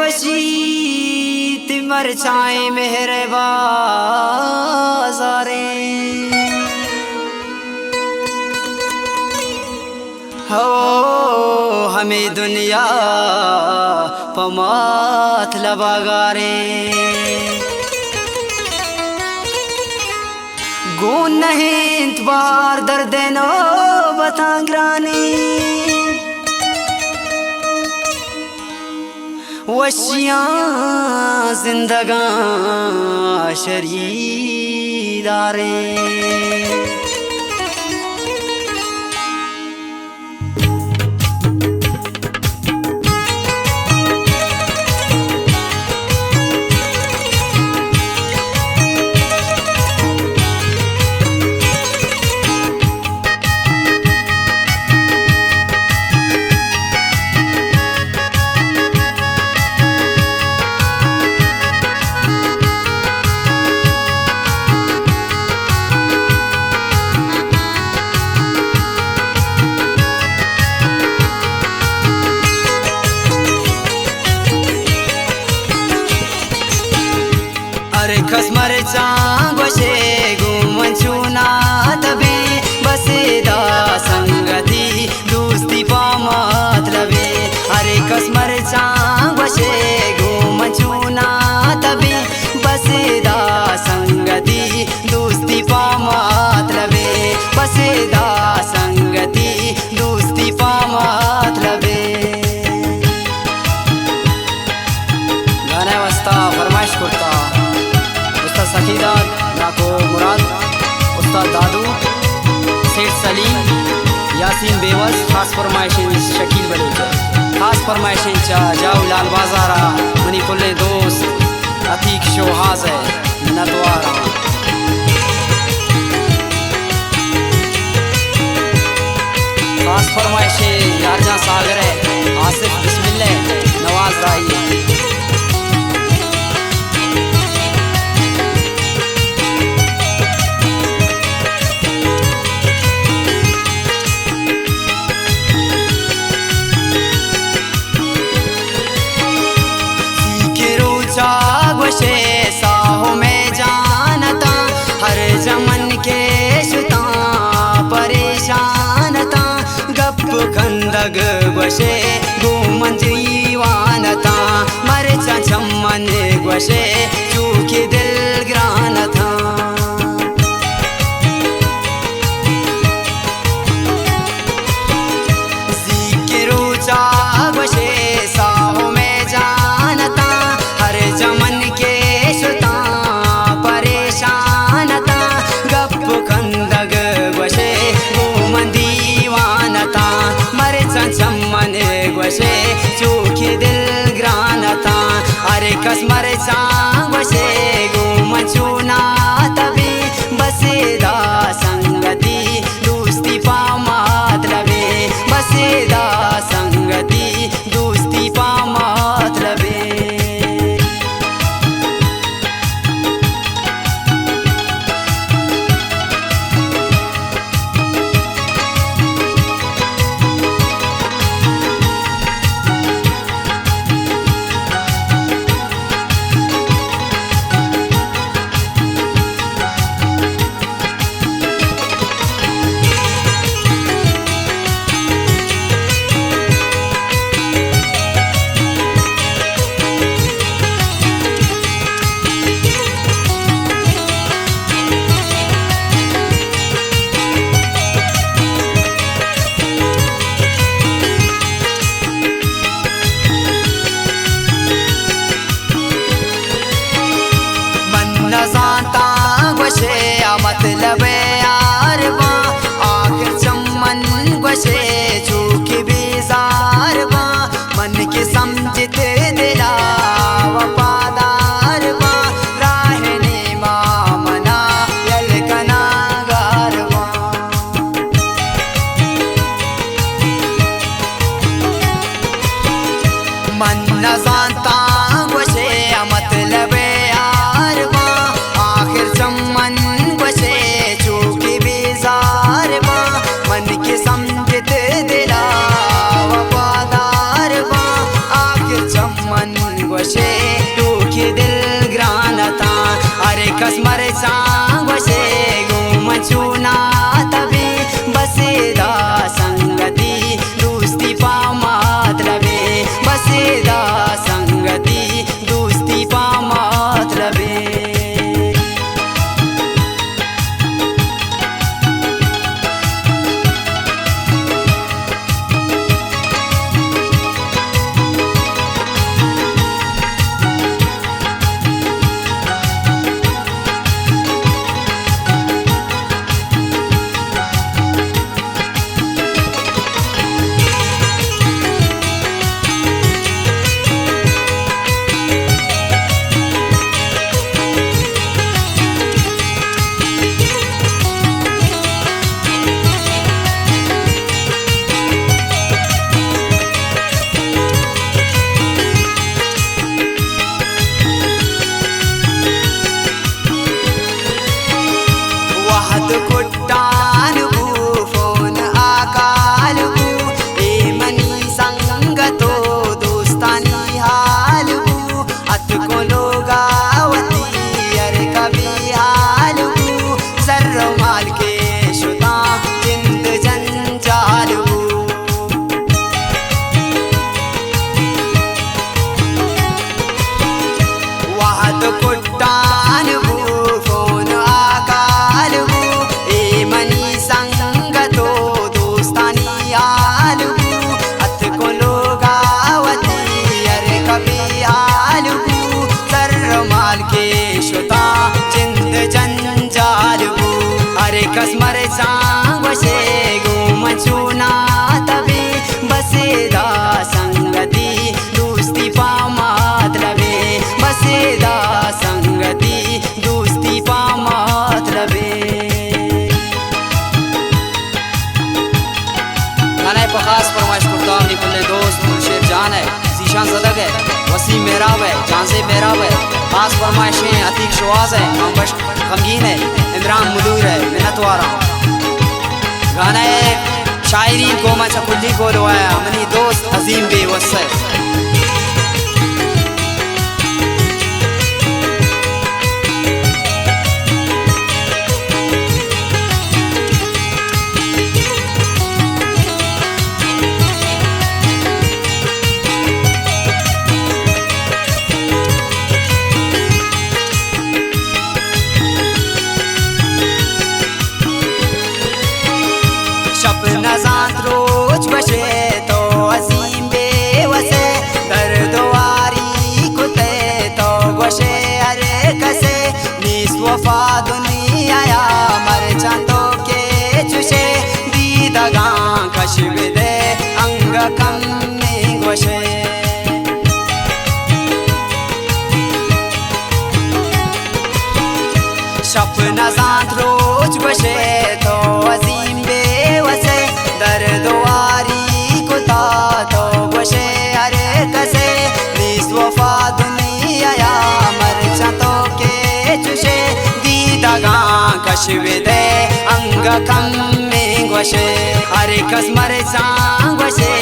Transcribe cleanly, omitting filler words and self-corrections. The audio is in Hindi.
गोशी तिमर चाय मेरे बाजारे हो हमें दुनिया पमात लबागारे गुन नहीं बार दर्द नो बतांग्रानी वशियाँ जिंदगां शरीदारे अरे खसमर चांगोशे गुमचुना तबे बसेदा संगति दोस्ती पामत लबे अरे खसमर चांगोशे गुमचुना तबे बसेदा संगति दोस्ती पामत लबे बसेदा संगति दोस्ती पामत लबे गाना वास्ता फरमाइश करता उस्ताद सखीदार नाको मुराद उस्ताद दादू सेठ सलीम यासीन बेवस खास फरमाइशें शकील बलेकर खास फरमाइशें जाऊ लाल बाजारा मणिपुल्ले दोस्त अतीक शोहाज है नतवारा खास फरमाइशें यारजा सागर है आसिफ बिस्मिल्लाह नवाज राई गोशे साहो में जानता हर जमन के शुता परेशानता गप खंदग गोशे गुमन जीवानता मर चमन गोशे चूकी दिल ग्रानता जिक्रो चा गोशे साहो में जानता हर जमन गोशे चूखी दिल ग्रानता अरे कसमर चांगोशे गुमचुना तबे बसेदा संगति दोस्ती पामत लबे बसेदा संगति दोस्ती पामत लबे में गोशे टूकी दिल ग्रानता अरे कसमर सांग वशे गुम चुना तभी बसेदा संगति दोस्ती पामात लबे बसेदा संगति दोस्ती पामात लबे कुट्टान फोन आकाल ए मनी संगतो दोस्तानी हाल अत को लोगावती अरे कभी हाल सर्व माल के शुदा जिंद जंजाल वाहत कुट्टान फोन आकाल मनी संगतो दोस्तानी आलू अत को लोगावती अरे कभी आलू सर्रमाल के शुता चिंद जंजालू अरे कसमर सांग वशे गुम चुना तभी बसेदा संगति दोस्ती पामात लबे बसेदा संगति दोस्ती पामात लबे गाना खास फरमाइश करता हूँ अपने दोस्त मुर्शिद जान है जीशान सदक है वसीम मेहराब है जानसे मेहराब है खास फरमाइशें अतीक शवाज है अम्बश गमगीन है इमरान मुदूर है मिन्नत वारा गाना शायरी को मैं चकुल्ली को रवाया मनी दोस्त अजीम बेवस है रोज बशे तो असीम बेवसे दर्दवारी कुते तो गोशे अरे कसे नीस वफा दुनिया मर चंदो के चुशे दीदगा कशिब दे अंग कम में गोशे सपना साथ रोज बशे तो असीम बेवसे दर्दवारी कुता तो गोशे अरे कसे नीस वफा दुनिया मर चंदो के चुशे दीदगा कशिब दे अंग कम में गोशे अरे कसमर सांग वशे